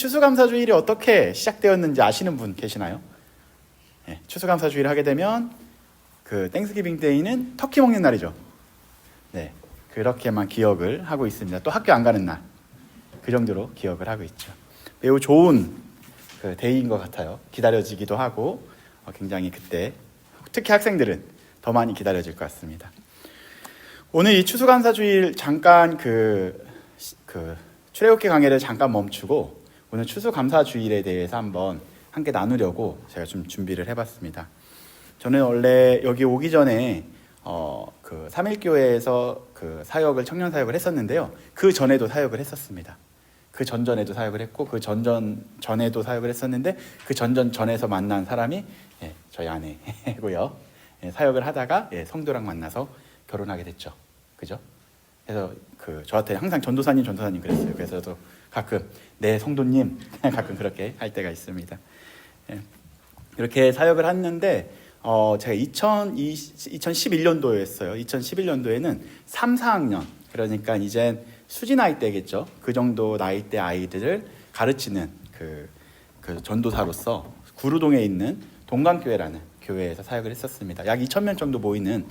추수감사주일이 어떻게 시작되었는지 아시는 분 계시나요? 네, 추수감사주일을 하게 되면 그 땡스기빙 데이는 터키 먹는 날이죠. 네, 그렇게만 기억을 하고 있습니다. 또 학교 안 가는 날, 그 정도로 기억을 하고 있죠. 매우 좋은 그 데이인 것 같아요. 기다려지기도 하고 굉장히 그때 특히 학생들은 더 많이 기다려질 것 같습니다. 오늘 이 추수감사주일 잠깐 출애굽기 강해를 잠깐 멈추고 오늘 추수감사주일에 대해서 한번 함께 나누려고 제가 좀 준비를 해봤습니다. 저는 원래 여기 오기 전에 그 삼일교회에서 그 사역을 청년 사역을 했었는데요. 그 전에도 사역을 했었습니다. 그 전전에도 사역을 했고 그 전전에도 사역을 했었는데 그 전전전에서 만난 사람이 저희 아내고요. 사역을 하다가 성도랑 만나서 결혼하게 됐죠. 그죠? 그래서 저한테 항상 전도사님 그랬어요. 그래서 저도 가끔 네 성도님 가끔 그렇게 할 때가 있습니다. 이렇게 사역을 했는데 제가 2011년도였어요. 2011년도에는 3, 4학년 그러니까 이제 수지 나이 때겠죠. 그 정도 나이 때 아이들을 가르치는 그 전도사로서 구루동에 있는 동강교회라는 교회에서 사역을 했었습니다. 약 2,000명 정도 모이는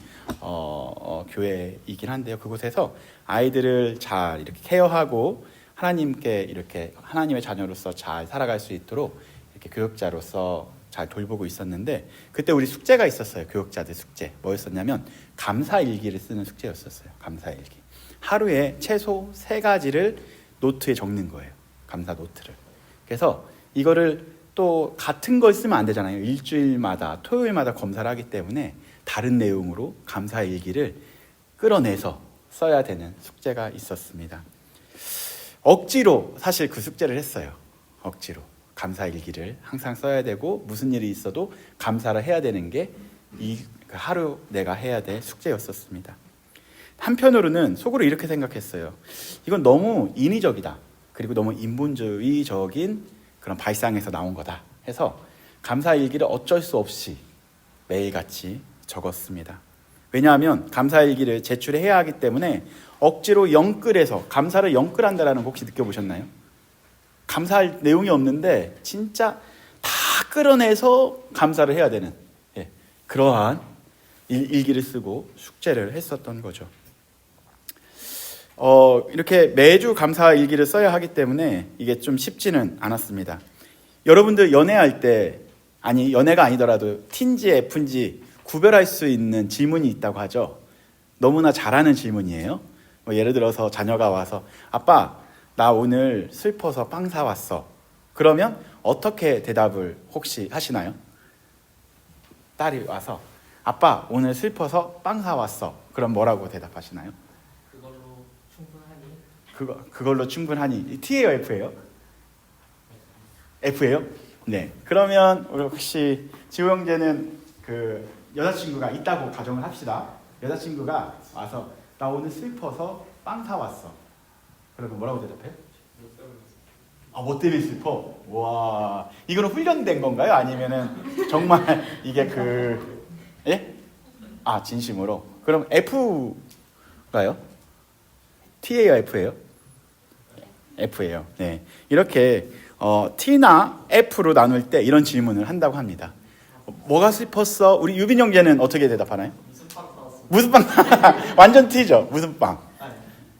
교회이긴 한데요. 그곳에서 아이들을 잘 이렇게 케어하고 하나님께 이렇게 하나님의 자녀로서 잘 살아갈 수 있도록 이렇게 교육자로서 잘 돌보고 있었는데 그때 우리 숙제가 있었어요. 교육자들 숙제. 뭐였었냐면 감사일기를 쓰는 숙제였었어요. 감사일기. 하루에 최소 3가지를 노트에 적는 거예요. 감사 노트를. 그래서 이거를 또 같은 걸 쓰면 안 되잖아요. 일주일마다 토요일마다 검사를 하기 때문에 다른 내용으로 감사일기를 끌어내서 써야 되는 숙제가 있었습니다. 억지로 사실 그 숙제를 했어요. 억지로 감사일기를 항상 써야 되고 무슨 일이 있어도 감사를 해야 되는 게 이 하루 내가 해야 될 숙제였었습니다. 한편으로는 속으로 이렇게 생각했어요. 이건 너무 인위적이다. 그리고 너무 인본주의적인 그런 발상에서 나온 거다 해서 감사일기를 어쩔 수 없이 매일같이 적었습니다. 왜냐하면 감사일기를 제출해야 하기 때문에 억지로 영끌해서 감사를 영끌한다라는 거 혹시 느껴보셨나요? 감사할 내용이 없는데 진짜 다 끌어내서 감사를 해야 되는 그러한 일기를 쓰고 숙제를 했었던 거죠. 이렇게 매주 감사 일기를 써야 하기 때문에 이게 좀 쉽지는 않았습니다. 여러분들 연애할 때 연애가 아니더라도 T인지 F인지 구별할 수 있는 질문이 있다고 하죠. 너무나 잘하는 질문이에요. 예를 들어서 자녀가 와서 아빠 나 오늘 슬퍼서 빵 사왔어. 그러면 어떻게 대답을 혹시 하시나요? 딸이 와서 아빠 오늘 슬퍼서 빵 사왔어. 그럼 뭐라고 대답하시나요? 그걸로 충분하니. T예요, F예요? F예요? 네. 그러면 혹시 지호 형제는 그 여자친구가 있다고 가정을 합시다. 여자친구가 와서 나 오늘 슬퍼서 빵 사왔어. 그러면 뭐라고 대답해요? 뭐 때문에 슬퍼? 와, 이거는 훈련된 건가요? 아니면은 정말 이게 예? 진심으로. 그럼 F가요? T예요, F예요? F예요. 네. 이렇게 T나 F로 나눌 때 이런 질문을 한다고 합니다. 뭐가 슬펐어? 우리 유빈 형제는 어떻게 대답하나요? 무슨 빵? 완전 T죠. 무슨 빵?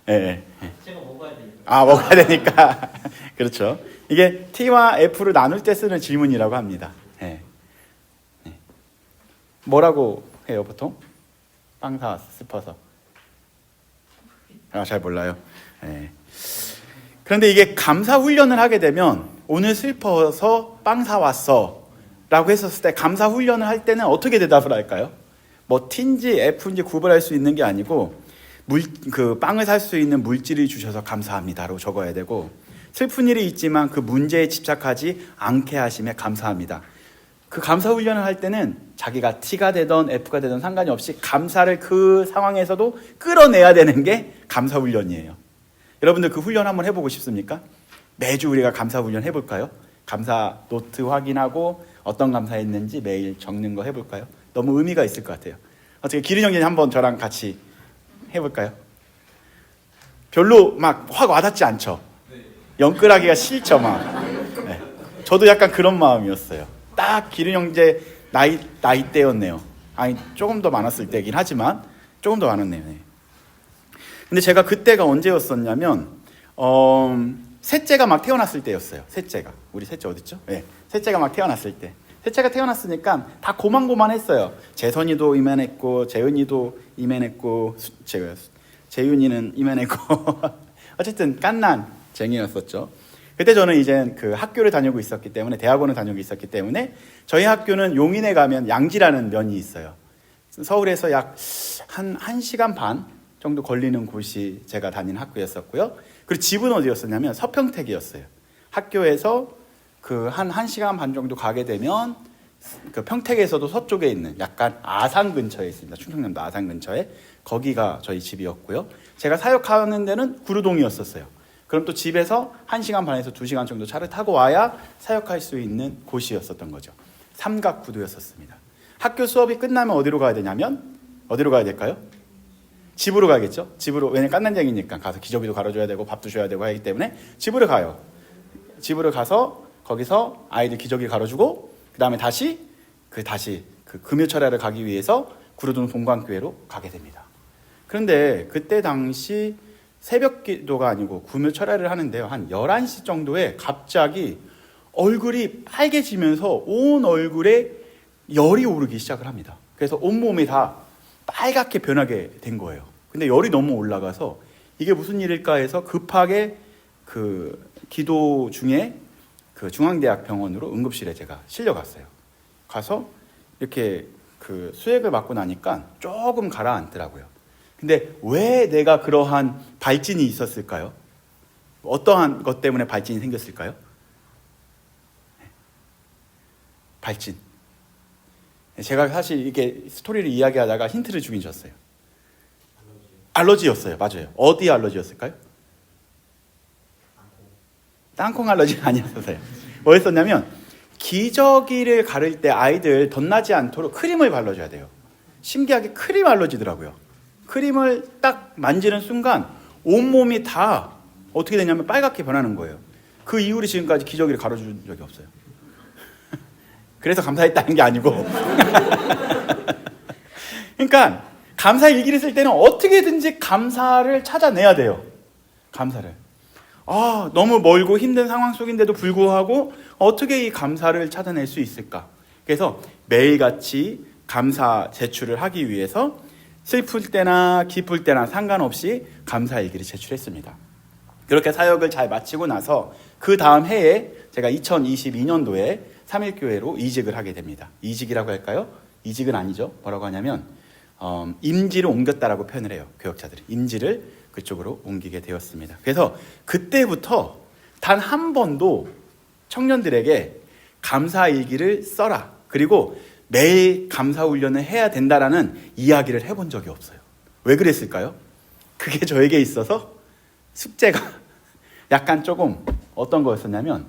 네. 제가 먹어야 되니까. 먹어야 되니까. 그렇죠. 이게 T와 F로 나눌 때 쓰는 질문이라고 합니다. 네. 뭐라고 해요, 보통? 빵 사왔어, 슬퍼서. 잘 몰라요. 네. 그런데 이게 감사 훈련을 하게 되면 오늘 슬퍼서 빵 사왔어 라고 했었을 때 감사 훈련을 할 때는 어떻게 대답을 할까요? 뭐 T인지 F인지 구별할 수 있는 게 아니고 빵을 살 수 있는 물질을 주셔서 감사합니다로 적어야 되고 슬픈 일이 있지만 그 문제에 집착하지 않게 하심에 감사합니다. 그 감사 훈련을 할 때는 자기가 T가 되던 F가 되던 상관이 없이 감사를 그 상황에서도 끌어내야 되는 게 감사 훈련이에요. 여러분들 그 훈련 한번 해보고 싶습니까? 매주 우리가 감사 훈련 해볼까요? 감사 노트 확인하고 어떤 감사했는지 매일 적는 거 해볼까요? 너무 의미가 있을 것 같아요. 어떻게 기린 형님 한번 저랑 같이 해볼까요? 별로 막 확 와닿지 않죠? 영끌하기가 싫죠 막. 저도 약간 그런 마음이었어요. 딱 기른 형제 나이 때였네요. 아니 조금 더 많았을 때긴 하지만 조금 더 많았네요. 네. 근데 제가 그때가 언제였었냐면 셋째가 막 태어났을 때였어요. 우리 셋째 어딨죠? 네. 셋째가 막 태어났을 때. 셋째가 태어났으니까 다 고만고만했어요. 재선이도 이만했고 재은이도 이만했고 재윤이는 이만했고 어쨌든 깐난쟁이였었죠. 그때 저는 이제 그 학교를 다니고 있었기 때문에 대학원을 다니고 있었기 때문에 저희 학교는 용인에 가면 양지라는 면이 있어요. 서울에서 약 한 1시간 반 정도 걸리는 곳이 제가 다니는 학교였었고요. 그리고 집은 어디였었냐면 서평택이었어요. 학교에서 그 한 1시간 반 정도 가게 되면 그 평택에서도 서쪽에 있는 약간 아산 근처에 있습니다. 충청남도 아산 근처에 거기가 저희 집이었고요. 제가 사역하는 데는 구루동이었었어요. 그럼 또 집에서 1시간 반에서 2시간 정도 차를 타고 와야 사역할 수 있는 곳이었었던 거죠. 삼각구도였었습니다. 학교 수업이 끝나면 어디로 가야 되냐면 어디로 가야 될까요? 집으로 가겠죠. 집으로. 왜냐면 깐난쟁이니까 가서 기저귀도 갈아줘야 되고 밥도 줘야 되고 하기 때문에 집으로 가요. 집으로 가서 거기서 아이들 기저귀 갈아주고 그 다음에 다시 그 금요철야를 가기 위해서 구루동 동광교회로 가게 됩니다. 그런데 그때 당시 새벽 기도가 아니고 금요철야를 하는데요. 한 11시 정도에 갑자기 얼굴이 빨개지면서 온 얼굴에 열이 오르기 시작을 합니다. 그래서 온몸이 다 빨갛게 변하게 된 거예요. 근데 열이 너무 올라가서 이게 무슨 일일까 해서 급하게 그 기도 중에 그 중앙대학 병원으로 응급실에 제가 실려갔어요. 가서 이렇게 그 수액을 맞고 나니까 조금 가라앉더라고요. 근데 왜 내가 그러한 발진이 있었을까요? 어떠한 것 때문에 발진이 생겼을까요? 발진. 제가 사실 이게 스토리를 이야기하다가 힌트를 주긴 줬어요. 알러지였어요. 맞아요. 어디 알러지였을까요? 땅콩 알러지가 아니었어요. 뭐였었냐면 기저귀를 가를 때 아이들 덧나지 않도록 크림을 발라줘야 돼요. 신기하게 크림 알러지더라고요. 크림을 딱 만지는 순간 온몸이 다 어떻게 되냐면 빨갛게 변하는 거예요. 그 이후로 지금까지 기저귀를 갈아준 적이 없어요. 그래서 감사했다는 게 아니고 그러니까 감사 일기를 쓸 때는 어떻게든지 감사를 찾아내야 돼요. 감사를. 너무 멀고 힘든 상황 속인데도 불구하고 어떻게 이 감사를 찾아낼 수 있을까? 그래서 매일같이 감사 제출을 하기 위해서 슬플 때나 기쁠 때나 상관없이 감사 일기를 제출했습니다. 그렇게 사역을 잘 마치고 나서 그 다음 해에 제가 2022년도에 삼일교회로 이직을 하게 됩니다. 이직이라고 할까요? 이직은 아니죠. 뭐라고 하냐면 임지를 옮겼다라고 표현을 해요. 교역자들이 임지를 그쪽으로 옮기게 되었습니다. 그래서 그때부터 단 한 번도 청년들에게 감사일기를 써라. 그리고 매일 감사훈련을 해야 된다라는 이야기를 해본 적이 없어요. 왜 그랬을까요? 그게 저에게 있어서 숙제가 약간 조금 어떤 거였었냐면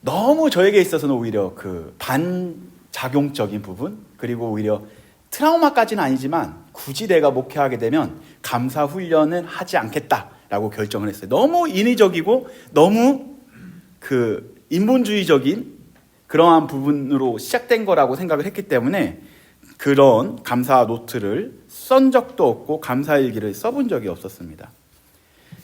너무 저에게 있어서는 오히려 그 반작용적인 부분 그리고 오히려 트라우마까지는 아니지만 굳이 내가 목회하게 되면 감사 훈련은 하지 않겠다라고 결정을 했어요. 너무 인위적이고 너무 그 인본주의적인 그러한 부분으로 시작된 거라고 생각을 했기 때문에 그런 감사 노트를 쓴 적도 없고 감사일기를 써본 적이 없었습니다.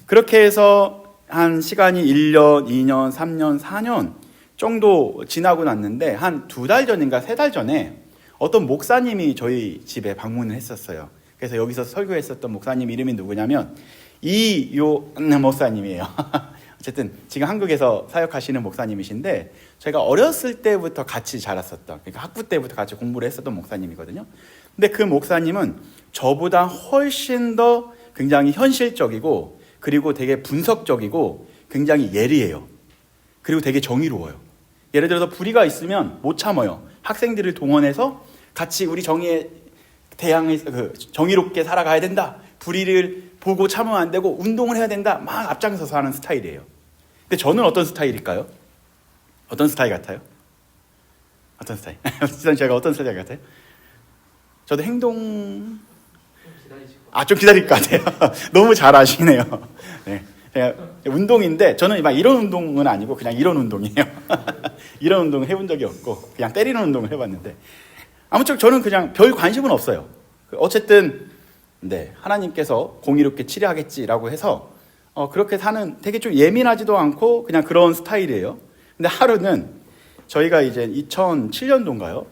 그렇게 해서 한 시간이 1년, 2년, 3년, 4년 정도 지나고 났는데 한 2달 전인가 3달 전에 어떤 목사님이 저희 집에 방문을 했었어요. 그래서 여기서 설교했었던 목사님 이름이 누구냐면 이요 목사님이에요. 어쨌든 지금 한국에서 사역하시는 목사님이신데 제가 어렸을 때부터 같이 자랐었던 그러니까 학부 때부터 같이 공부를 했었던 목사님이거든요. 근데 그 목사님은 저보다 훨씬 더 굉장히 현실적이고 그리고 되게 분석적이고 굉장히 예리해요. 그리고 되게 정의로워요. 예를 들어서 불의가 있으면 못 참아요. 학생들을 동원해서 같이 우리 정의에 대항해서 정의롭게 살아가야 된다. 불의를 보고 참으면 안 되고 운동을 해야 된다. 막 앞장서서 하는 스타일이에요. 근데 저는 어떤 스타일일까요? 어떤 스타일 같아요? 어떤 스타일? 제가 어떤 스타일 같아요? 저도 좀 기다릴 것 같아요. 너무 잘 아시네요. 네. 그냥 운동인데 저는 막 이런 운동은 아니고 그냥 이런 운동이에요. 이런 운동 해본 적이 없고 그냥 때리는 운동을 해봤는데 아무쪼록 저는 그냥 별 관심은 없어요. 어쨌든 네, 하나님께서 공의롭게 치료하겠지라고 해서 그렇게 사는 되게 좀 예민하지도 않고 그냥 그런 스타일이에요. 근데 하루는 저희가 이제 2007년도인가요?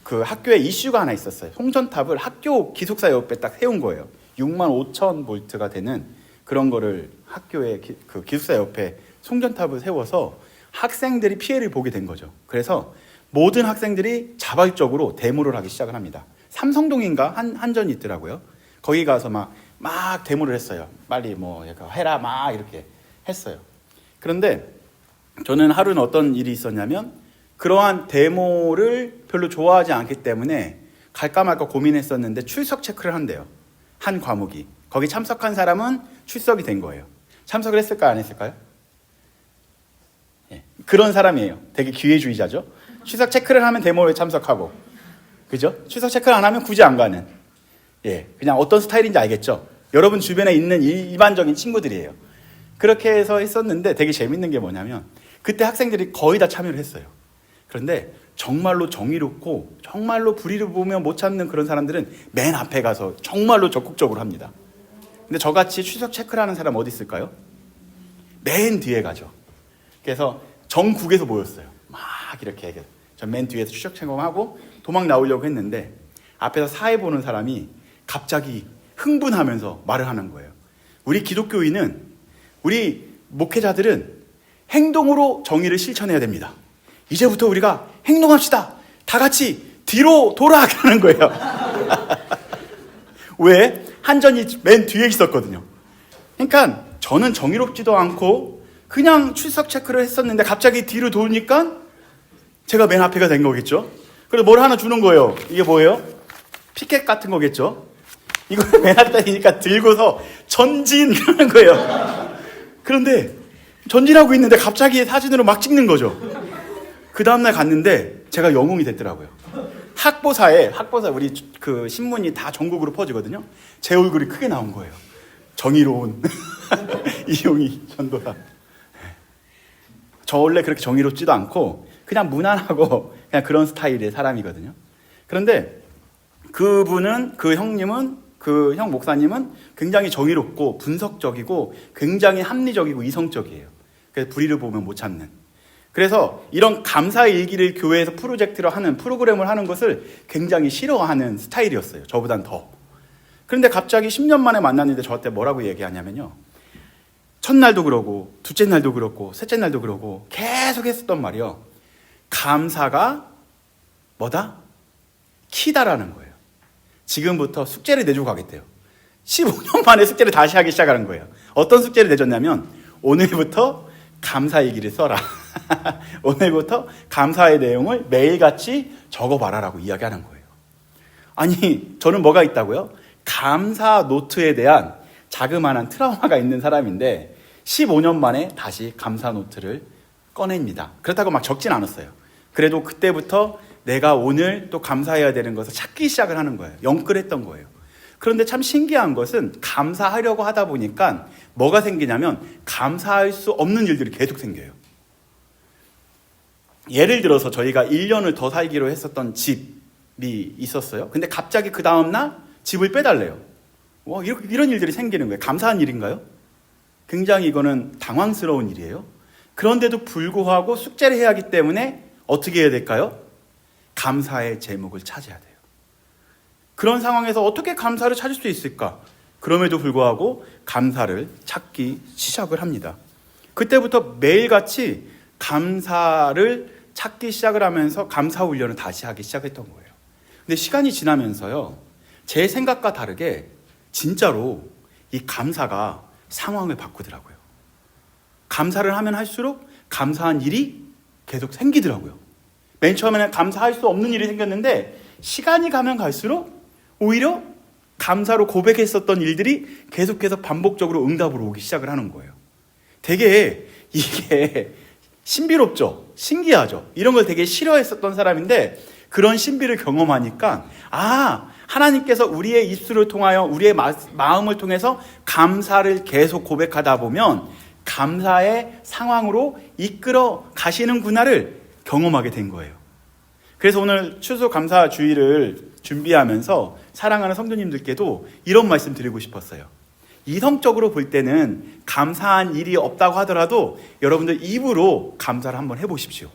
그 학교에 이슈가 하나 있었어요. 송전탑을 학교 기숙사 옆에 딱 세운 거예요. 65,000볼트가 되는 그런 거를 학교에 그 기숙사 옆에 송전탑을 세워서 학생들이 피해를 보게 된 거죠. 그래서 모든 학생들이 자발적으로 데모를 하기 시작을 합니다. 삼성동인가 한전이 있더라고요. 거기 가서 막 데모를 했어요. 빨리 뭐 해라 막 이렇게 했어요. 그런데 저는 하루는 어떤 일이 있었냐면 그러한 데모를 별로 좋아하지 않기 때문에 갈까 말까 고민했었는데 출석 체크를 한대요. 한 과목이. 거기 참석한 사람은 출석이 된 거예요. 참석을 했을까요? 안 했을까요? 예, 그런 사람이에요. 되게 기회주의자죠. 출석 체크를 하면 데모에 참석하고, 그죠? 출석 체크를 안 하면 굳이 안 가는. 예, 그냥 어떤 스타일인지 알겠죠? 여러분 주변에 있는 일반적인 친구들이에요. 그렇게 해서 했었는데 되게 재밌는 게 뭐냐면 그때 학생들이 거의 다 참여를 했어요. 그런데 정말로 정의롭고 정말로 불의를 보면 못 참는 그런 사람들은 맨 앞에 가서 정말로 적극적으로 합니다. 근데 저같이 출석 체크를 하는 사람 어디 있을까요? 맨 뒤에 가죠. 그래서 전국에서 모였어요. 막 이렇게 전 맨 뒤에서 출석 체크하고 도망 나오려고 했는데 앞에서 사회 보는 사람이 갑자기 흥분하면서 말을 하는 거예요. 우리 기독교인은, 우리 목회자들은 행동으로 정의를 실천해야 됩니다. 이제부터 우리가 행동합시다. 다 같이 뒤로 돌아가는 거예요. 왜? 한전이 맨 뒤에 있었거든요. 그러니까 저는 정의롭지도 않고 그냥 출석 체크를 했었는데 갑자기 뒤로 돌니까 제가 맨 앞에가 된 거겠죠. 그래서 뭘 하나 주는 거예요. 이게 뭐예요? 피켓 같은 거겠죠. 이걸 맨 앞에니까 들고서 전진하는 거예요. 그런데 전진하고 있는데 갑자기 사진으로 막 찍는 거죠. 그 다음날 갔는데 제가 영웅이 됐더라고요. 학보사에 우리 그 신문이 다 전국으로 퍼지거든요. 제 얼굴이 크게 나온 거예요. 정의로운 이용이 전도사. 저 원래 그렇게 정의롭지도 않고 그냥 무난하고 그냥 그런 스타일의 사람이거든요. 그런데 그분은, 그 형 목사님은 굉장히 정의롭고 분석적이고 굉장히 합리적이고 이성적이에요. 그래서 불의를 보면 못 참는. 그래서 이런 감사의 일기를 교회에서 프로그램을 하는 것을 굉장히 싫어하는 스타일이었어요. 저보단 더. 그런데 갑자기 10년 만에 만났는데 저한테 뭐라고 얘기하냐면요. 첫날도 그러고 둘째 날도 그렇고 셋째 날도 그러고 계속 했었던 말이요. 감사가 뭐다? 키다라는 거예요. 지금부터 숙제를 내주고 가겠대요. 15년 만에 숙제를 다시 하기 시작하는 거예요. 어떤 숙제를 내줬냐면 오늘부터 감사 얘기를 써라. 오늘부터 감사의 내용을 매일같이 적어봐라라고 이야기하는 거예요. 아니, 저는 뭐가 있다고요? 감사 노트에 대한 자그마한 트라우마가 있는 사람인데 15년 만에 다시 감사 노트를 꺼냅니다. 그렇다고 막 적진 않았어요. 그래도 그때부터 내가 오늘 또 감사해야 되는 것을 찾기 시작을 하는 거예요. 영끌했던 거예요. 그런데 참 신기한 것은 감사하려고 하다 보니까 뭐가 생기냐면 감사할 수 없는 일들이 계속 생겨요. 예를 들어서 저희가 1년을 더 살기로 했었던 집이 있었어요. 근데 갑자기 그 다음날 집을 빼달래요. 와, 이런 일들이 생기는 거예요. 감사한 일인가요? 굉장히 이거는 당황스러운 일이에요. 그런데도 불구하고 숙제를 해야 하기 때문에 어떻게 해야 될까요? 감사의 제목을 찾아야 돼요. 그런 상황에서 어떻게 감사를 찾을 수 있을까? 그럼에도 불구하고 감사를 찾기 시작을 합니다. 그때부터 매일같이 감사를 찾기 시작을 하면서 감사 훈련을 다시 하기 시작했던 거예요. 근데 시간이 지나면서요, 제 생각과 다르게 진짜로 이 감사가 상황을 바꾸더라고요. 감사를 하면 할수록 감사한 일이 계속 생기더라고요. 맨 처음에는 감사할 수 없는 일이 생겼는데 시간이 가면 갈수록 오히려 감사로 고백했었던 일들이 계속해서 반복적으로 응답으로 오기 시작을 하는 거예요. 되게 이게 신비롭죠? 신기하죠? 이런 걸 되게 싫어했었던 사람인데 그런 신비를 경험하니까 하나님께서 우리의 입술을 통하여 우리의 마음을 통해서 감사를 계속 고백하다 보면 감사의 상황으로 이끌어 가시는구나를 경험하게 된 거예요. 그래서 오늘 추수감사주의를 준비하면서 사랑하는 성도님들께도 이런 말씀 드리고 싶었어요. 이성적으로 볼 때는 감사한 일이 없다고 하더라도 여러분들 입으로 감사를 한번 해보십시오.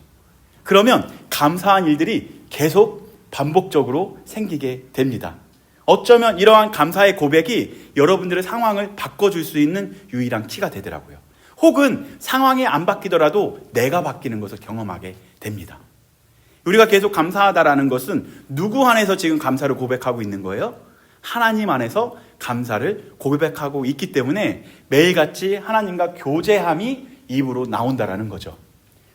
그러면 감사한 일들이 계속 반복적으로 생기게 됩니다. 어쩌면 이러한 감사의 고백이 여러분들의 상황을 바꿔줄 수 있는 유일한 키가 되더라고요. 혹은 상황이 안 바뀌더라도 내가 바뀌는 것을 경험하게 됩니다. 우리가 계속 감사하다라는 것은 누구 안에서 지금 감사를 고백하고 있는 거예요? 하나님 안에서 감사를 고백하고 있기 때문에 매일같이 하나님과 교제함이 입으로 나온다라는 거죠.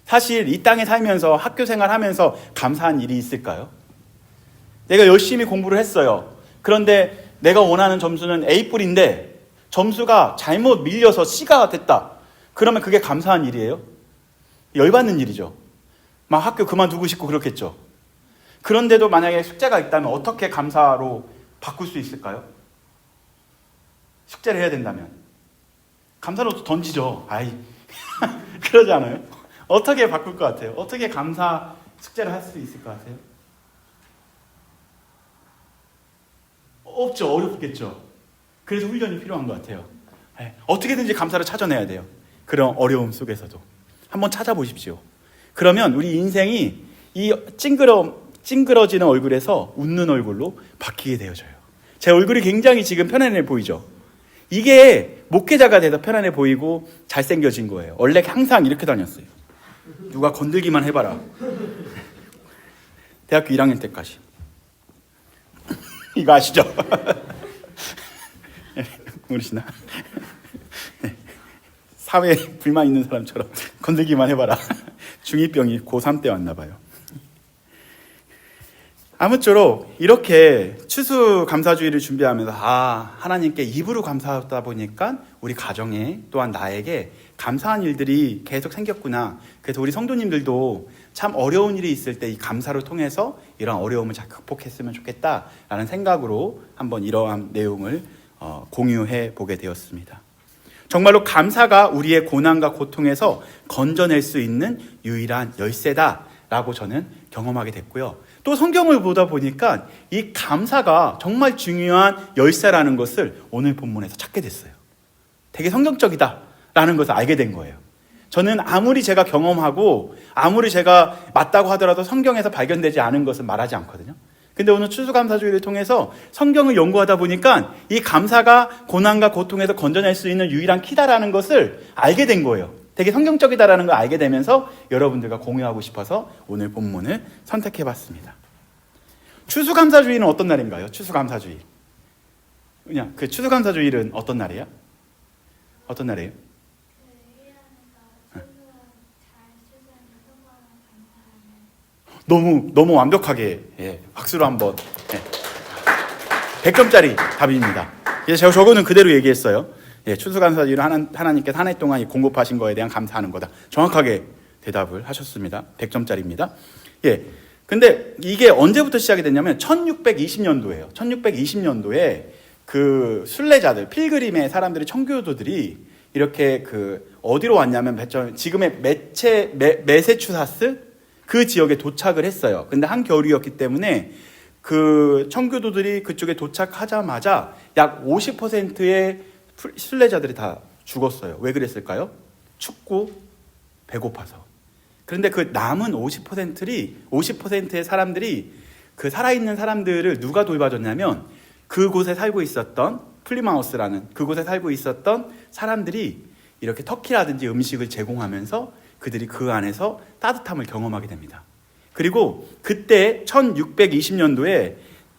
사실 이 땅에 살면서 학교 생활하면서 감사한 일이 있을까요? 내가 열심히 공부를 했어요. 그런데 내가 원하는 점수는 A뿔인데 점수가 잘못 밀려서 C가 됐다. 그러면 그게 감사한 일이에요? 열받는 일이죠. 막 학교 그만두고 싶고 그렇겠죠. 그런데도 만약에 숙제가 있다면 어떻게 감사로 바꿀 수 있을까요? 숙제를 해야 된다면 감사로 던지죠. 그러지 않아요? 어떻게 바꿀 것 같아요? 어떻게 감사 숙제를 할 수 있을 것 같아요? 없죠. 어렵겠죠. 그래서 훈련이 필요한 것 같아요. 어떻게든지 감사를 찾아내야 돼요. 그런 어려움 속에서도 한번 찾아보십시오. 그러면 우리 인생이 이 찡그러지는 얼굴에서 웃는 얼굴로 바뀌게 되어져요. 제 얼굴이 굉장히 지금 편안해 보이죠? 이게 목회자가 돼서 편안해 보이고 잘생겨진 거예요. 원래 항상 이렇게 다녔어요. 누가 건들기만 해봐라. 대학교 1학년 때까지. 이거 아시죠? 모르시나? 사회에 불만 있는 사람처럼 건들기만 해봐라. 중2병이 고3 때 왔나 봐요. 아무쪼록 이렇게 추수감사주의를 준비하면서 하나님께 입으로 감사하다 보니까 우리 가정에 또한 나에게 감사한 일들이 계속 생겼구나. 그래서 우리 성도님들도 참 어려운 일이 있을 때 이 감사를 통해서 이런 어려움을 잘 극복했으면 좋겠다라는 생각으로 한번 이러한 내용을 공유해 보게 되었습니다. 정말로 감사가 우리의 고난과 고통에서 건져낼 수 있는 유일한 열쇠다라고 저는 경험하게 됐고요. 또 성경을 보다 보니까 이 감사가 정말 중요한 열쇠라는 것을 오늘 본문에서 찾게 됐어요. 되게 성경적이다라는 것을 알게 된 거예요. 저는 아무리 제가 경험하고 아무리 제가 맞다고 하더라도 성경에서 발견되지 않은 것은 말하지 않거든요. 근데 오늘 추수감사주의를 통해서 성경을 연구하다 보니까 이 감사가 고난과 고통에서 건져낼 수 있는 유일한 키다라는 것을 알게 된 거예요. 되게 성경적이다라는 걸 알게 되면서 여러분들과 공유하고 싶어서 오늘 본문을 선택해봤습니다. 추수감사주의는 어떤 날인가요? 추수감사주의. 그냥 그 추수감사주의는 어떤 날이에요? 어떤 날이에요? 너무 완벽하게 박수로 한번 100점짜리 답입니다. 제가 저거는 그대로 얘기했어요. 추수감사주의를 하나님께서 한 해 동안 공급하신 거에 대한 감사하는 거다. 정확하게 대답을 하셨습니다. 100점짜리입니다. 근데 이게 언제부터 시작이 됐냐면 1620년도예요. 1620년도에 그 순례자들, 필그림의 사람들이, 청교도들이 이렇게 어디로 왔냐면 지금의 메세추세츠 그 지역에 도착을 했어요. 근데 한겨울이었기 때문에 그 청교도들이 그쪽에 도착하자마자 약 50%의 순례자들이 다 죽었어요. 왜 그랬을까요? 춥고 배고파서. 그런데 그 남은 50%의 사람들이 그 살아있는 사람들을 누가 돌봐줬냐면 그곳에 살고 있었던 플리마우스라는 그곳에 살고 있었던 사람들이 이렇게 터키라든지 음식을 제공하면서 그들이 그 안에서 따뜻함을 경험하게 됩니다. 그리고 그때 1620년도에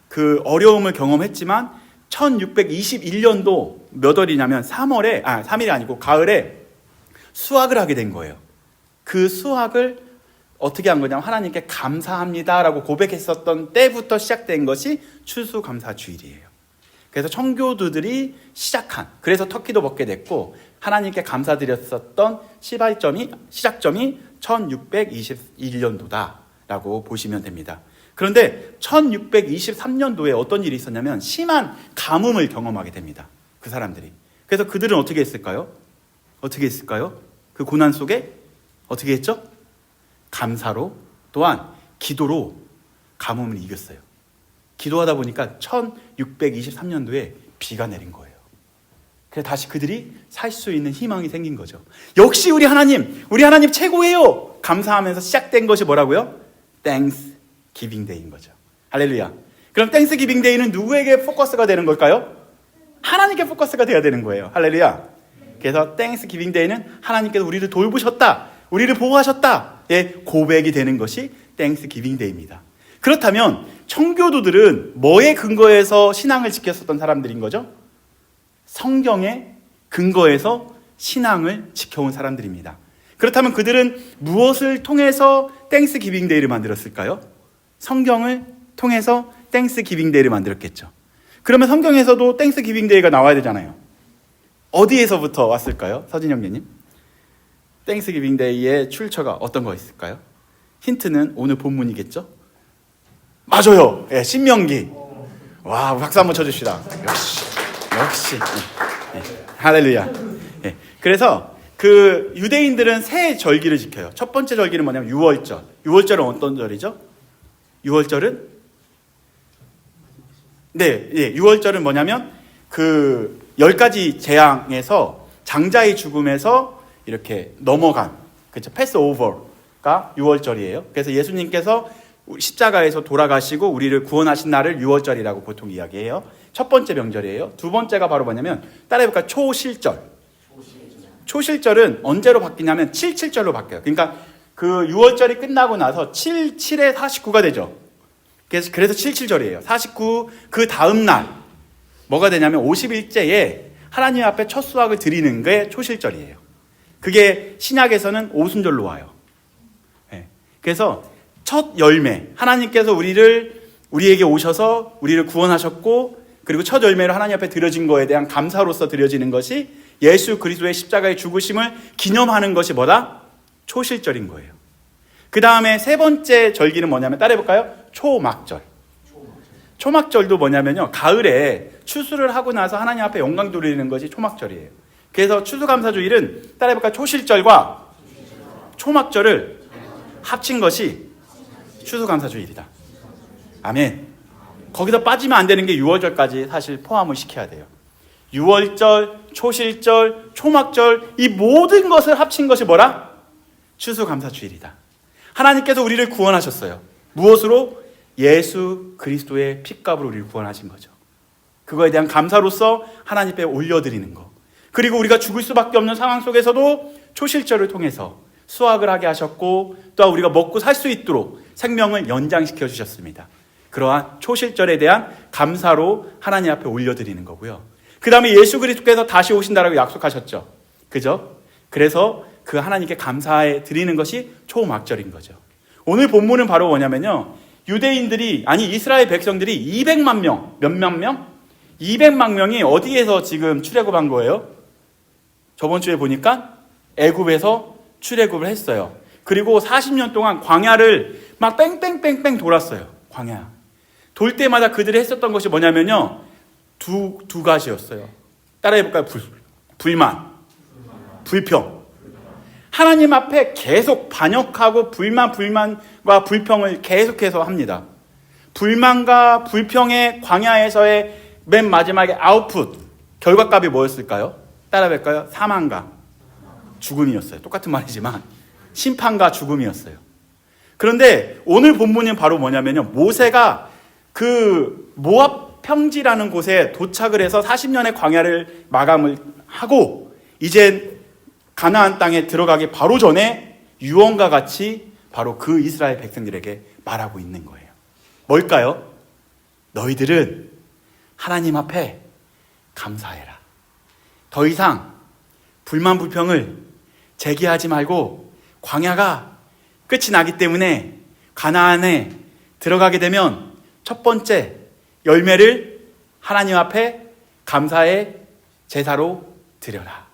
그 어려움을 경험했지만 1621년도 몇 월이냐면 3일이 아니고 가을에 수확을 하게 된 거예요. 그 수확을 어떻게 한 거냐면 하나님께 감사합니다라고 고백했었던 때부터 시작된 것이 추수감사주일이에요. 그래서 청교도들이 그래서 터키도 먹게 됐고 하나님께 감사드렸었던 시작점이 1621년도다라고 보시면 됩니다. 그런데 1623년도에 어떤 일이 있었냐면 심한 가뭄을 경험하게 됩니다. 그 사람들이. 그래서 그들은 어떻게 했을까요? 어떻게 했을까요? 그 고난 속에 어떻게 했죠? 감사로 또한 기도로 가뭄을 이겼어요. 기도하다 보니까 1623년도에 비가 내린 거예요. 그래서 다시 그들이 살 수 있는 희망이 생긴 거죠. 역시 우리 하나님 최고예요! 감사하면서 시작된 것이 뭐라고요? Thanksgiving Day인 거죠. 할렐루야. 그럼 Thanksgiving Day는 누구에게 포커스가 되는 걸까요? 하나님께 포커스가 돼야 되는 거예요. 할렐루야. 그래서 Thanksgiving Day는 하나님께서 우리를 돌보셨다, 우리를 보호하셨다의 고백이 되는 것이 Thanksgiving Day입니다. 그렇다면 청교도들은 뭐에 근거해서 신앙을 지켰었던 사람들인 거죠? 성경에 근거해서 신앙을 지켜온 사람들입니다. 그렇다면 그들은 무엇을 통해서 땡스기빙 데이를 만들었을까요? 성경을 통해서 땡스기빙 데이를 만들었겠죠. 그러면 성경에서도 땡스기빙 데이가 나와야 되잖아요. 어디에서부터 왔을까요? 서진 형제님. 땡스기빙 데이의 출처가 어떤 거 있을까요? 힌트는 오늘 본문이겠죠? 맞아요. 예, 신명기. 와, 박수 한번 쳐줍시다. 역시. 할렐루야. 예, 그래서 그 유대인들은 세 절기를 지켜요. 첫 번째 절기는 뭐냐면 유월절. 유월절은 어떤 절이죠? 유월절은 유월절은 뭐냐면 그 10가지 재앙에서 장자의 죽음에서 이렇게 넘어간, 그렇죠? 패스오버가 유월절이에요. 그래서 예수님께서 십자가에서 돌아가시고 우리를 구원하신 날을 유월절이라고 보통 이야기해요. 첫 번째 명절이에요. 두 번째가 바로 뭐냐면 따라해볼까요? 초실절. 초실절은 언제로 바뀌냐면 77절로 바뀌어요. 그러니까 그 유월절이 끝나고 나서 7에 49가 되죠. 그래서 77절이에요. 49, 그 다음 날 뭐가 되냐면 50일째에 하나님 앞에 첫 수확을 드리는 게 초실절이에요. 그게 신약에서는 오순절로 와요. 네. 그래서 첫 열매, 하나님께서 우리에게 오셔서 우리를 구원하셨고, 그리고 첫 열매로 하나님 앞에 드려진 거에 대한 감사로서 드려지는 것이 예수 그리스도의 십자가의 죽으심을 기념하는 것이 뭐다? 초실절인 거예요. 그 다음에 세 번째 절기는 뭐냐면 따라해볼까요? 초막절. 초막절도 뭐냐면요, 가을에 추수를 하고 나서 하나님 앞에 영광 돌리는 것이 초막절이에요. 그래서 추수감사주일은 따라해볼까요? 초실절과 초막절을 합친 것이 추수감사주일이다. 아멘. 거기서 빠지면 안 되는 게 유월절까지 사실 포함을 시켜야 돼요. 유월절, 초실절, 초막절, 이 모든 것을 합친 것이 뭐라? 추수감사주일이다. 하나님께서 우리를 구원하셨어요. 무엇으로? 예수 그리스도의 핏값으로 우리를 구원하신 거죠. 그거에 대한 감사로서 하나님 앞에 올려드리는 거. 그리고 우리가 죽을 수밖에 없는 상황 속에서도 초실절을 통해서 수확을 하게 하셨고, 또한 우리가 먹고 살 수 있도록 생명을 연장시켜 주셨습니다. 그러한 초실절에 대한 감사로 하나님 앞에 올려드리는 거고요. 그 다음에 예수 그리스도께서 다시 오신다라고 약속하셨죠. 그죠? 그래서 그 하나님께 감사해 드리는 것이 초막절인 거죠. 오늘 본문은 바로 뭐냐면요, 이스라엘 백성들이 200만 명, 몇만 명? 200만 명이 어디에서 지금 출애굽한 거예요? 저번 주에 보니까 애굽에서 출애굽을 했어요. 그리고 40년 동안 광야를 막 뺑뺑뺑뺑 돌았어요. 광야. 돌 때마다 그들이 했었던 것이 뭐냐면요, 두 가지였어요. 따라해볼까요? 불만, 불평. 하나님 앞에 계속 반역하고 불만과 불평을 계속해서 합니다. 불만과 불평의 광야에서의 맨 마지막에 아웃풋, 결과값이 뭐였을까요? 따라해볼까요? 사망과 죽음이었어요. 똑같은 말이지만 심판과 죽음이었어요. 그런데 오늘 본문은 바로 뭐냐면요, 모세가 그 모압 평지라는 곳에 도착을 해서 40년의 광야를 마감을 하고 이제 가나안 땅에 들어가기 바로 전에 유언과 같이 바로 그 이스라엘 백성들에게 말하고 있는 거예요. 뭘까요? 너희들은 하나님 앞에 감사해라. 더 이상 불만 불평을 제기하지 말고, 광야가 끝이 나기 때문에 가나안에 들어가게 되면 첫 번째 열매를 하나님 앞에 감사의 제사로 드려라.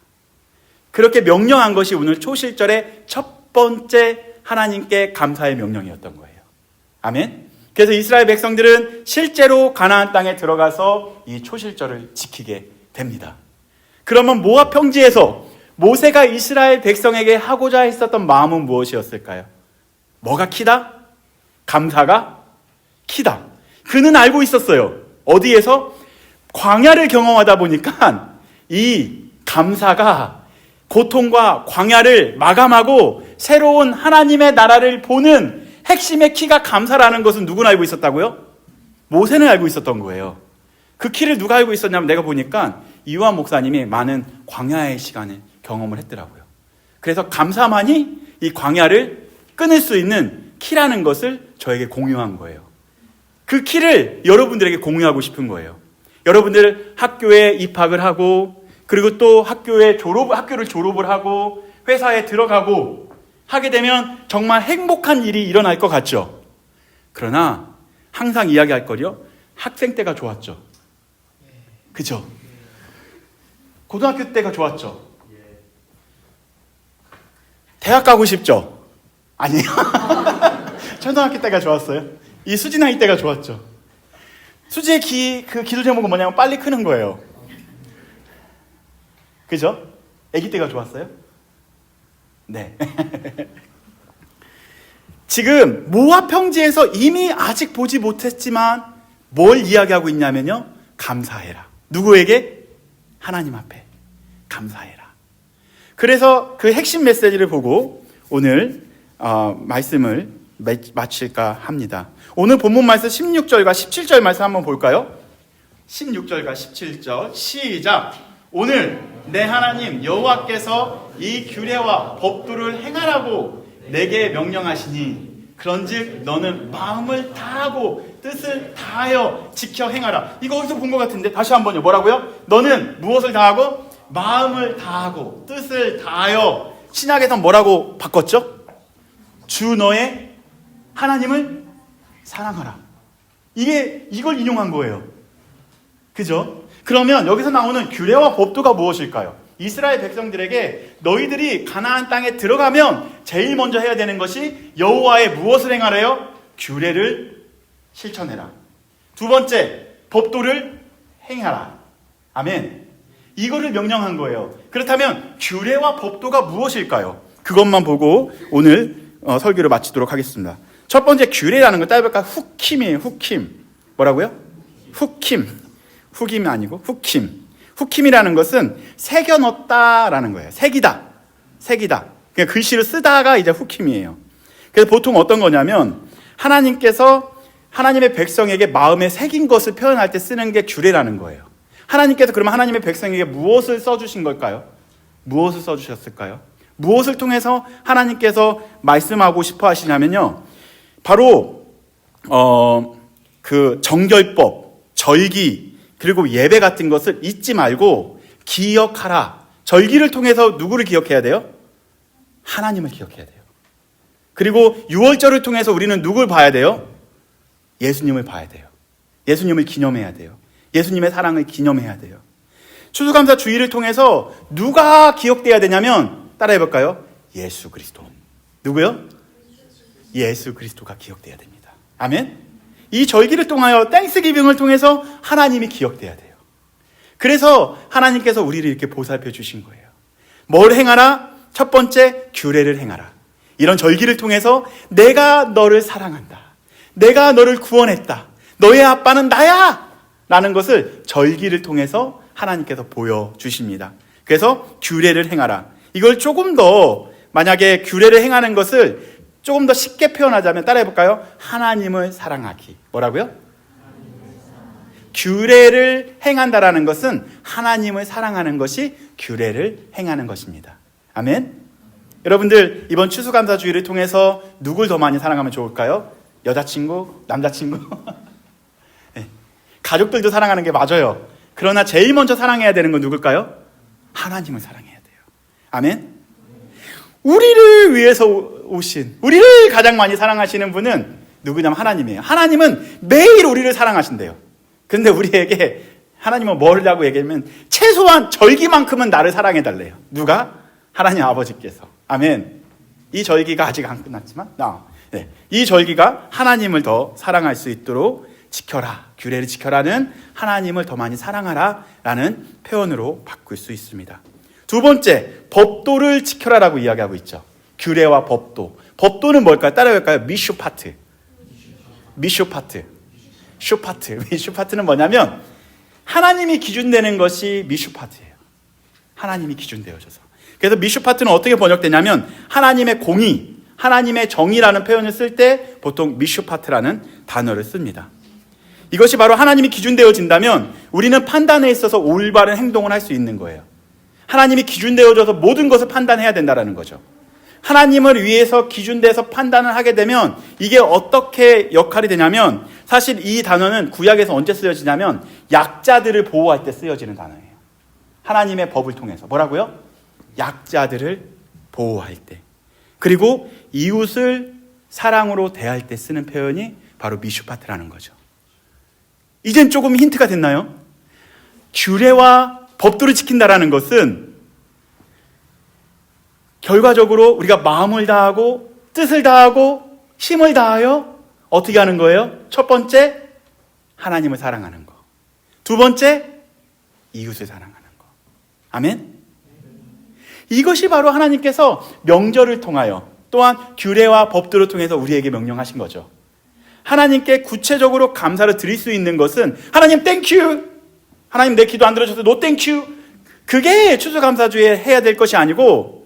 그렇게 명령한 것이 오늘 초실절의 첫 번째 하나님께 감사의 명령이었던 거예요. 아멘. 그래서 이스라엘 백성들은 실제로 가나안 땅에 들어가서 이 초실절을 지키게 됩니다. 그러면 모압 평지에서 모세가 이스라엘 백성에게 하고자 했었던 마음은 무엇이었을까요? 뭐가 키다? 감사가 키다. 그는 알고 있었어요. 어디에서? 광야를 경험하다 보니까 이 감사가 고통과 광야를 마감하고 새로운 하나님의 나라를 보는 핵심의 키가 감사라는 것은 누구나 알고 있었다고요? 모세는 알고 있었던 거예요. 그 키를 누가 알고 있었냐면 내가 보니까 이완 목사님이 많은 광야의 시간을 경험을 했더라고요. 그래서 감사만이 이 광야를 끊을 수 있는 키라는 것을 저에게 공유한 거예요. 그 키를 여러분들에게 공유하고 싶은 거예요. 여러분들 학교에 입학을 하고 그리고 또 학교를 졸업을 하고 회사에 들어가고 하게 되면 정말 행복한 일이 일어날 것 같죠. 그러나 항상 이야기할 거리요. 학생 때가 좋았죠. 그죠? 고등학교 때가 좋았죠. 대학 가고 싶죠? 아니요. 초등학교 때가 좋았어요. 이 수진아이 때가 좋았죠. 수지의 그 기도 제목은 뭐냐면 빨리 크는 거예요. 그죠? 아기 때가 좋았어요? 네. 지금 모압 평지에서 이미 아직 보지 못했지만 뭘 이야기하고 있냐면요. 감사해라. 누구에게? 하나님 앞에 감사해라. 그래서 그 핵심 메시지를 보고 오늘 말씀을 마칠까 합니다. 오늘 본문 말씀 16절과 17절 말씀 한번 볼까요? 16절과 17절 시작. 오늘 내 하나님 여호와께서 이 규례와 법도를 행하라고 내게 명령하시니 그런즉 너는 마음을 다하고 뜻을 다하여 지켜 행하라. 이거 어디서 본 것 같은데 다시 한번요. 뭐라고요? 너는 무엇을 다하고? 마음을 다하고 뜻을 다하여. 신약에선 뭐라고 바꿨죠? 주 너의 하나님을 사랑하라. 이걸 인용한 거예요. 그죠? 그러면 여기서 나오는 규례와 법도가 무엇일까요? 이스라엘 백성들에게 너희들이 가나안 땅에 들어가면 제일 먼저 해야 되는 것이 여호와의 무엇을 행하래요? 규례를 실천해라. 두 번째, 법도를 행하라. 아멘. 이거를 명령한 거예요. 그렇다면 규례와 법도가 무엇일까요? 그것만 보고 오늘 설교를 마치도록 하겠습니다. 첫 번째 규례라는 건 따져볼까? 후킴이에요. 후킴. 뭐라고요? 후킴. 후김이 아니고 후킴. 후킴이라는 것은 새겨 넣었다라는 거예요. 새기다. 그냥 글씨를 쓰다가 이제 후킴이에요. 그래서 보통 어떤 거냐면 하나님께서 하나님의 백성에게 마음에 새긴 것을 표현할 때 쓰는 게 규례라는 거예요. 하나님께서 그러면 하나님의 백성에게 무엇을 써주신 걸까요? 무엇을 써주셨을까요? 무엇을 통해서 하나님께서 말씀하고 싶어 하시냐면요. 바로 그 정결법, 절기, 그리고 예배 같은 것을 잊지 말고 기억하라. 절기를 통해서 누구를 기억해야 돼요? 하나님을 기억해야 돼요. 그리고 유월절을 통해서 우리는 누굴 봐야 돼요? 예수님을 봐야 돼요. 예수님을 기념해야 돼요. 예수님의 사랑을 기념해야 돼요. 추수감사 주일을 통해서 누가 기억돼야 되냐면 따라해볼까요? 예수 그리스도. 누구요? 예수 그리스도가 기억돼야 됩니다. 아멘. 이 절기를 통하여 땡스기빙을 통해서 하나님이 기억돼야 돼요. 그래서 하나님께서 우리를 이렇게 보살펴 주신 거예요. 뭘 행하라? 첫 번째, 규례를 행하라. 이런 절기를 통해서 내가 너를 사랑한다. 내가 너를 구원했다. 너의 아빠는 나야! 라는 것을 절기를 통해서 하나님께서 보여주십니다. 그래서 규례를 행하라. 이걸 조금 더 만약에 규례를 행하는 것을 조금 더 쉽게 표현하자면 따라해볼까요? 하나님을 사랑하기. 뭐라고요? 규례를 행한다라는 것은 하나님을 사랑하는 것이 규례를 행하는 것입니다. 아멘. 여러분들 이번 추수감사주의를 통해서 누굴 더 많이 사랑하면 좋을까요? 여자친구? 남자친구? 네. 가족들도 사랑하는 게 맞아요. 그러나 제일 먼저 사랑해야 되는 건 누굴까요? 하나님을 사랑해야 돼요. 아멘. 우리를 위해서 오신, 우리를 가장 많이 사랑하시는 분은 누구냐면 하나님이에요. 하나님은 매일 우리를 사랑하신대요. 근데 우리에게 하나님은 뭐라고 얘기하면 최소한 절기만큼은 나를 사랑해달래요. 누가? 하나님 아버지께서. 아멘. 이 절기가 아직 안 끝났지만 네, 이 절기가 하나님을 더 사랑할 수 있도록 지켜라, 규례를 지켜라는 하나님을 더 많이 사랑하라 라는 표현으로 바꿀 수 있습니다. 두 번째, 법도를 지켜라라고 이야기하고 있죠. 규례와 법도. 법도는 뭘까요? 따라해볼까요? 미슈파트. 미슈파트는 뭐냐면 하나님이 기준되는 것이 미슈파트예요. 하나님이 기준되어져서. 그래서 미슈파트는 어떻게 번역되냐면 하나님의 공의, 하나님의 정의라는 표현을 쓸 때 보통 미슈파트라는 단어를 씁니다. 이것이 바로 하나님이 기준되어진다면 우리는 판단에 있어서 올바른 행동을 할 수 있는 거예요. 하나님이 기준되어져서 모든 것을 판단해야 된다는 거죠. 하나님을 위해서 기준돼서 판단을 하게 되면 이게 어떻게 역할이 되냐면, 사실 이 단어는 구약에서 언제 쓰여지냐면 약자들을 보호할 때 쓰여지는 단어예요. 하나님의 법을 통해서. 뭐라고요? 약자들을 보호할 때. 그리고 이웃을 사랑으로 대할 때 쓰는 표현이 바로 미슈파트라는 거죠. 이젠 조금 힌트가 됐나요? 규례와 법도를 지킨다라는 것은 결과적으로 우리가 마음을 다하고 뜻을 다하고 힘을 다하여 어떻게 하는 거예요? 첫 번째, 하나님을 사랑하는 거. 두 번째, 이웃을 사랑하는 거. 아멘? 이것이 바로 하나님께서 명절을 통하여 또한 규례와 법도를 통해서 우리에게 명령하신 거죠. 하나님께 구체적으로 감사를 드릴 수 있는 것은 하나님 땡큐, 하나님 내 기도 안 들어줘서 노 땡큐, 그게 추수감사주에 해야 될 것이 아니고,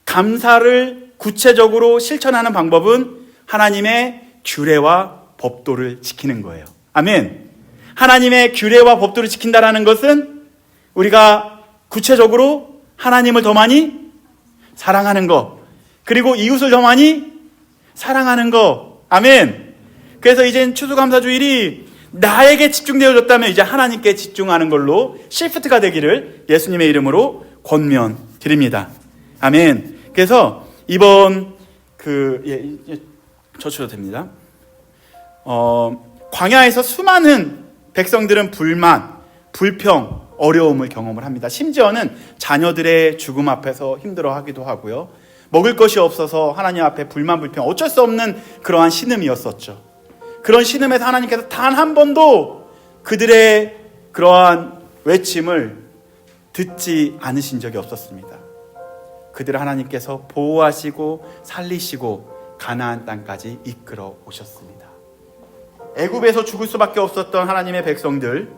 감사를 구체적으로 실천하는 방법은 하나님의 규례와 법도를 지키는 거예요. 아멘. 하나님의 규례와 법도를 지킨다라는 것은 우리가 구체적으로 하나님을 더 많이 사랑하는 것, 그리고 이웃을 더 많이 사랑하는 것. 아멘. 그래서 이젠 추수감사주일이 나에게 집중되어졌다면 이제 하나님께 집중하는 걸로 시프트가 되기를 예수님의 이름으로 권면드립니다. 아멘. 그래서 이번 저쳐도 됩니다. 광야에서 수많은 백성들은 불만, 불평, 어려움을 경험을 합니다. 심지어는 자녀들의 죽음 앞에서 힘들어하기도 하고요. 먹을 것이 없어서 하나님 앞에 불만, 불평, 어쩔 수 없는 그러한 신음이었었죠. 그런 신음에서 하나님께서 단 한 번도 그들의 그러한 외침을 듣지 않으신 적이 없었습니다. 그들을 하나님께서 보호하시고 살리시고 가나안 땅까지 이끌어 오셨습니다. 애굽에서 죽을 수밖에 없었던 하나님의 백성들,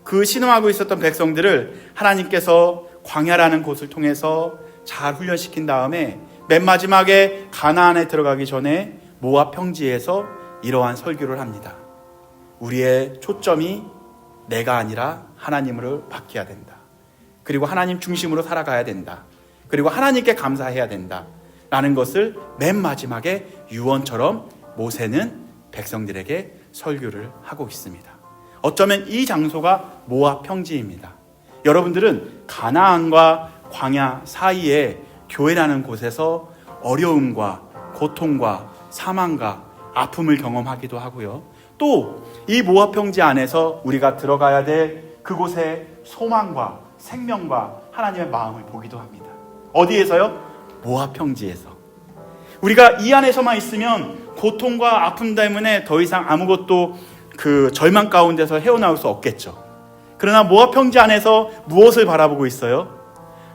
그 신음하고 있었던 백성들을 하나님께서 광야라는 곳을 통해서 잘 훈련시킨 다음에 맨 마지막에 가나안에 들어가기 전에 모압 평지에서 이러한 설교를 합니다. 우리의 초점이 내가 아니라 하나님을 바뀌어야 된다. 그리고 하나님 중심으로 살아가야 된다. 그리고 하나님께 감사해야 된다 라는 것을 맨 마지막에 유언처럼 모세는 백성들에게 설교를 하고 있습니다. 어쩌면 이 장소가 모압 평지입니다. 여러분들은 가나안과 광야 사이에 교회라는 곳에서 어려움과 고통과 사망과 아픔을 경험하기도 하고요. 또 이 모압 평지 안에서 우리가 들어가야 될 그곳의 소망과 생명과 하나님의 마음을 보기도 합니다. 어디에서요? 모압 평지에서. 우리가 이 안에서만 있으면 고통과 아픔 때문에 더 이상 아무것도 그 절망 가운데서 헤어나올 수 없겠죠. 그러나 모압 평지 안에서 무엇을 바라보고 있어요?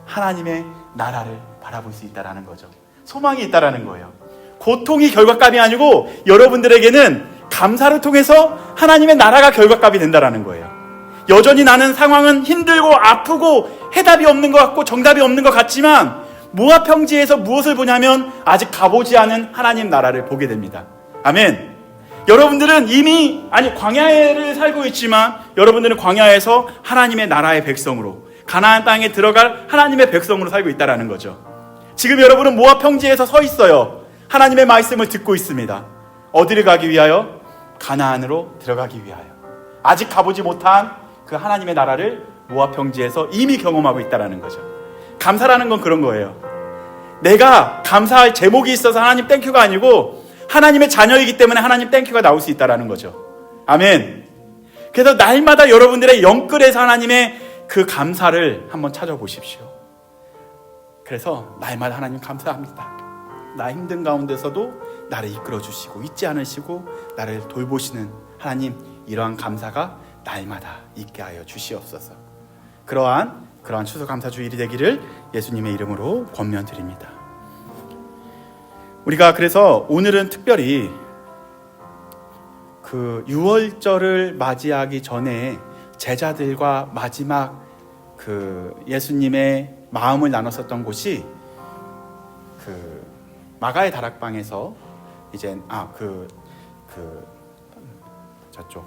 하나님의 나라를 바라볼 수 있다라는 거죠. 소망이 있다라는 거예요. 고통이 결과값이 아니고 여러분들에게는 감사를 통해서 하나님의 나라가 결과값이 된다라는 거예요. 여전히 나는 상황은 힘들고 아프고 해답이 없는 것 같고 정답이 없는 것 같지만 모압 평지에서 무엇을 보냐면 아직 가보지 않은 하나님 나라를 보게 됩니다. 아멘. 여러분들은 이미 광야를 살고 있지만 여러분들은 광야에서 하나님의 나라의 백성으로 가나안 땅에 들어갈 하나님의 백성으로 살고 있다는 거죠. 지금 여러분은 모압 평지에서 서 있어요. 하나님의 말씀을 듣고 있습니다. 어디를 가기 위하여? 가나안으로 들어가기 위하여. 아직 가보지 못한 그 하나님의 나라를 모압 평지에서 이미 경험하고 있다는 거죠. 감사라는 건 그런 거예요. 내가 감사할 제목이 있어서 하나님 땡큐가 아니고 하나님의 자녀이기 때문에 하나님 땡큐가 나올 수 있다는 거죠. 아멘. 그래서 날마다 여러분들의 영끌에서 하나님의 그 감사를 한번 찾아보십시오. 그래서 날마다 하나님 감사합니다. 나 힘든 가운데서도 나를 이끌어 주시고 잊지 않으시고 나를 돌보시는 하나님, 이러한 감사가 날마다 있게 하여 주시옵소서. 그러한 추수감사주일이 되기를 예수님의 이름으로 권면드립니다. 우리가 그래서 오늘은 특별히 그 유월절을 맞이하기 전에 제자들과 마지막 그 예수님의 마음을 나눴었던 곳이 그 마가의 다락방에서 이제 저쪽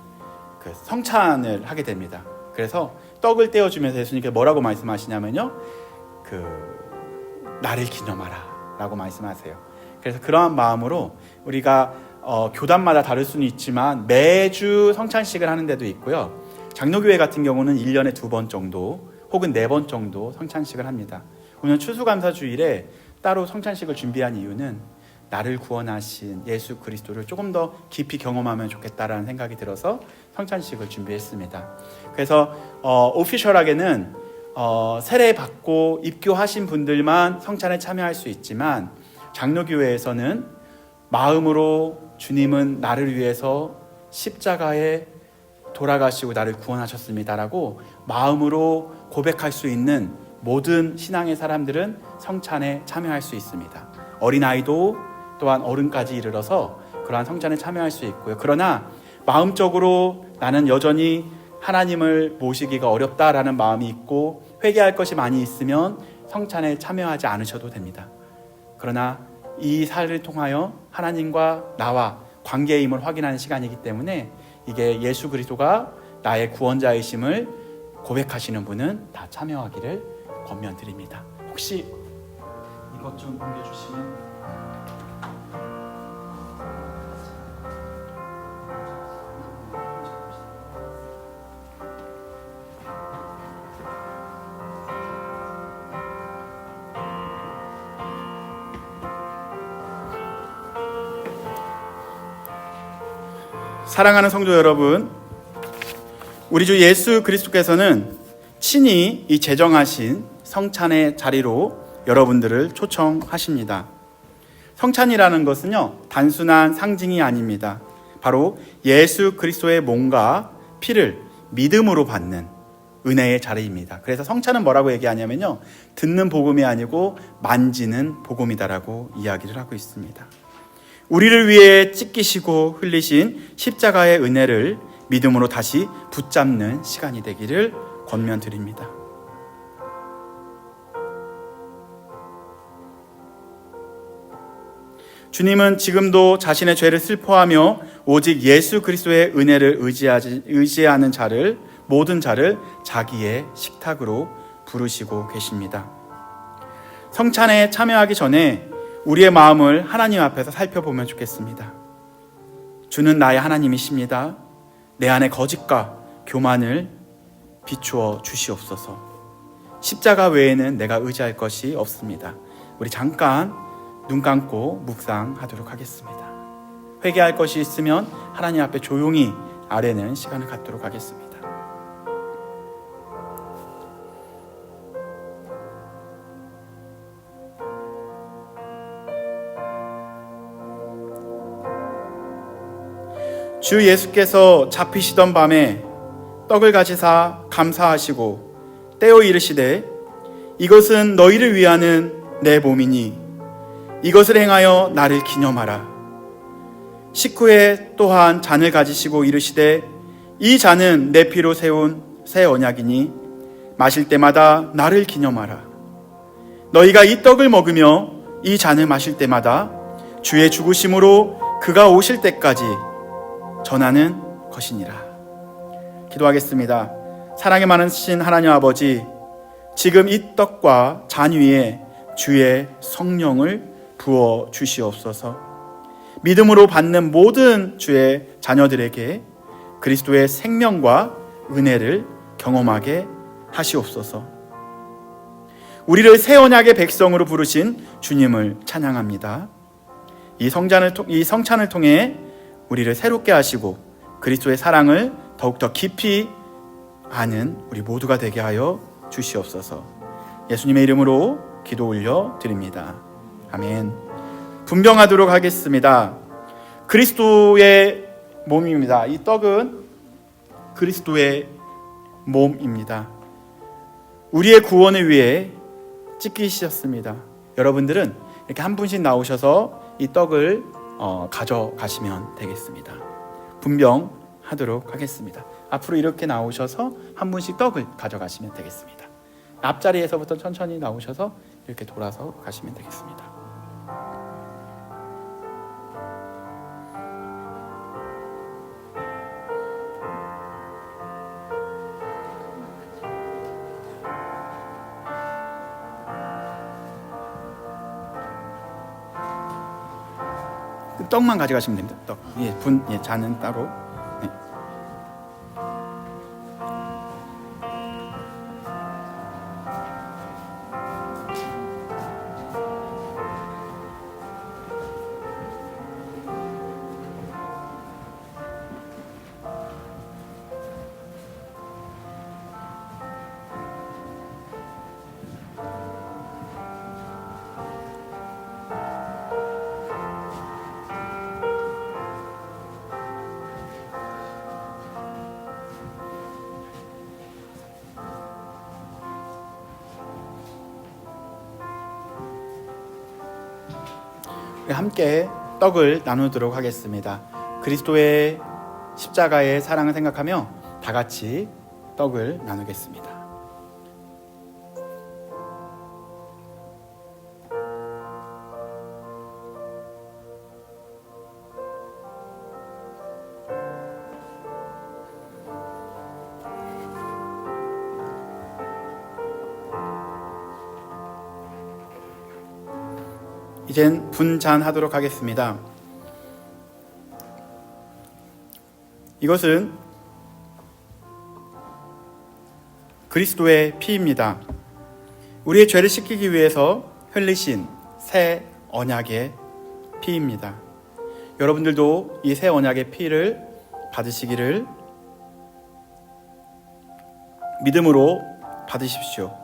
그 성찬을 하게 됩니다. 그래서 떡을 떼어주면서 예수님께 뭐라고 말씀하시냐면요, 그 나를 기념하라라고 말씀하세요. 그래서 그러한 마음으로 우리가 교단마다 다를 수는 있지만 매주 성찬식을 하는 데도 있고요. 장로교회 같은 경우는 1년에 2번 정도 혹은 4번 정도 성찬식을 합니다. 오늘 추수감사주일에 따로 성찬식을 준비한 이유는 나를 구원하신 예수 그리스도를 조금 더 깊이 경험하면 좋겠다라는 생각이 들어서 성찬식을 준비했습니다. 그래서 오피셜하게는 세례 받고 입교하신 분들만 성찬에 참여할 수 있지만 장로교회에서는 마음으로 주님은 나를 위해서 십자가에 돌아가시고 나를 구원하셨습니다라고 마음으로 고백할 수 있는 모든 신앙의 사람들은 성찬에 참여할 수 있습니다. 어린아이도 또한 어른까지 이르러서 그러한 성찬에 참여할 수 있고요. 그러나 마음적으로 나는 여전히 하나님을 모시기가 어렵다라는 마음이 있고 회개할 것이 많이 있으면 성찬에 참여하지 않으셔도 됩니다. 그러나 이 사례를 통하여 하나님과 나와 관계의 힘을 확인하는 시간이기 때문에 이게 예수 그리스도가 나의 구원자이심을 고백하시는 분은 다 참여하기를 권면드립니다. 혹시 이것 좀 옮겨주시면. 사랑하는 성도 여러분, 우리 주 예수 그리스도께서는 친히 이 제정하신 성찬의 자리로 여러분들을 초청하십니다. 성찬이라는 것은요, 단순한 상징이 아닙니다. 바로 예수 그리스도의 몸과 피를 믿음으로 받는 은혜의 자리입니다. 그래서 성찬은 뭐라고 얘기하냐면요, 듣는 복음이 아니고 만지는 복음이다라고 이야기를 하고 있습니다. 우리를 위해 찢기시고 흘리신 십자가의 은혜를 믿음으로 다시 붙잡는 시간이 되기를 권면드립니다. 주님은 지금도 자신의 죄를 슬퍼하며 오직 예수 그리스도의 은혜를 의지하는 자를, 모든 자를 자기의 식탁으로 부르시고 계십니다. 성찬에 참여하기 전에 우리의 마음을 하나님 앞에서 살펴보면 좋겠습니다. 주는 나의 하나님이십니다. 내 안에 거짓과 교만을 비추어 주시옵소서. 십자가 외에는 내가 의지할 것이 없습니다. 우리 잠깐 눈 감고 묵상하도록 하겠습니다. 회개할 것이 있으면 하나님 앞에 조용히 아뢰는 시간을 갖도록 하겠습니다. 주 예수께서 잡히시던 밤에 떡을 가지사 감사하시고 떼어 이르시되 이것은 너희를 위하는 내 몸이니 이것을 행하여 나를 기념하라. 식후에 또한 잔을 가지시고 이르시되 이 잔은 내 피로 세운 새 언약이니 마실 때마다 나를 기념하라. 너희가 이 떡을 먹으며 이 잔을 마실 때마다 주의 죽으심으로 그가 오실 때까지 전하는 것이니라. 기도하겠습니다. 사랑이 많으신 하나님 아버지, 지금 이 떡과 잔 위에 주의 성령을 부어 주시옵소서. 믿음으로 받는 모든 주의 자녀들에게 그리스도의 생명과 은혜를 경험하게 하시옵소서. 우리를 새 언약의 백성으로 부르신 주님을 찬양합니다. 이 성찬을 통해 우리를 새롭게 하시고 그리스도의 사랑을 더욱더 깊이 아는 우리 모두가 되게 하여 주시옵소서. 예수님의 이름으로 기도 올려 드립니다. 아멘. 분병하도록 하겠습니다. 그리스도의 몸입니다. 이 떡은 그리스도의 몸입니다. 우리의 구원을 위해 찢기셨습니다. 여러분들은 이렇게 한 분씩 나오셔서 이 떡을 가져가시면 되겠습니다. 분병하도록 하겠습니다. 앞으로 이렇게 나오셔서 한 분씩 떡을 가져가시면 되겠습니다. 앞자리에서부터 천천히 나오셔서 이렇게 돌아서 가시면 되겠습니다. 떡만 가져가시면 됩니다. 떡. 잔은 따로. 네. 함께 떡을 나누도록 하겠습니다. 그리스도의 십자가의 사랑을 생각하며 다 같이 떡을 나누겠습니다. 이젠 분잔하도록 하겠습니다. 이것은 그리스도의 피입니다. 우리의 죄를 씻기기 위해서 흘리신 새 언약의 피입니다. 여러분들도 이 새 언약의 피를 받으시기를 믿음으로 받으십시오.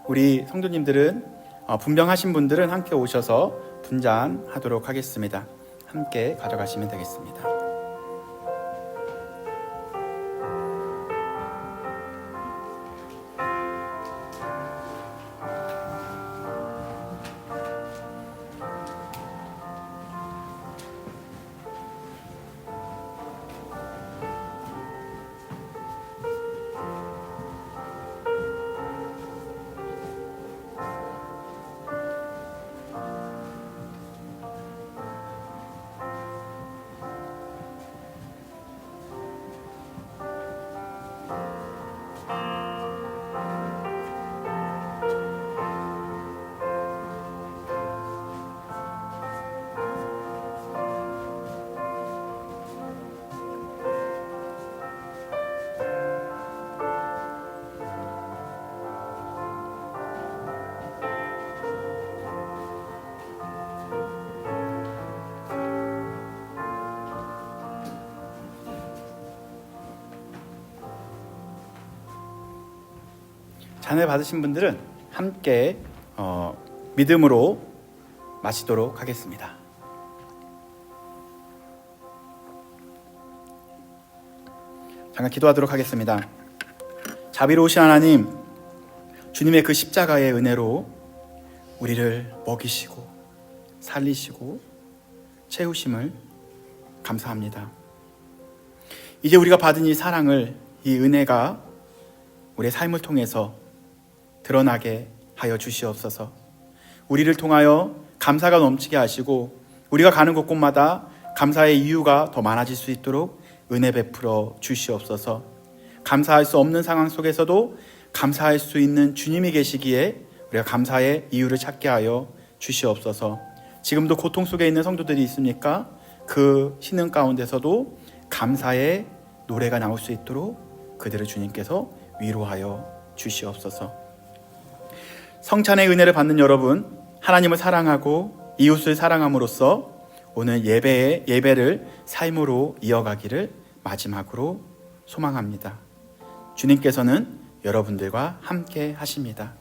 우리 성도님들은 분병하신 분들은 함께 오셔서 분잔하도록 하겠습니다. 함께 가져가시면 되겠습니다. 잔을 받으신 분들은 함께 믿음으로 마시도록 하겠습니다. 잠깐 기도하도록 하겠습니다. 자비로우신 하나님, 주님의 그 십자가의 은혜로 우리를 먹이시고 살리시고 채우심을 감사합니다. 이제 우리가 받은 이 사랑을, 이 은혜가 우리의 삶을 통해서 드러나게 하여 주시옵소서. 우리를 통하여 감사가 넘치게 하시고 우리가 가는 곳곳마다 감사의 이유가 더 많아질 수 있도록 은혜 베풀어 주시옵소서. 감사할 수 없는 상황 속에서도 감사할 수 있는 주님이 계시기에 우리가 감사의 이유를 찾게 하여 주시옵소서. 지금도 고통 속에 있는 성도들이 있습니까? 그 신음 가운데서도 감사의 노래가 나올 수 있도록 그들을 주님께서 위로하여 주시옵소서. 성찬의 은혜를 받는 여러분, 하나님을 사랑하고 이웃을 사랑함으로써 오늘 예배를 삶으로 이어가기를 마지막으로 소망합니다. 주님께서는 여러분들과 함께 하십니다.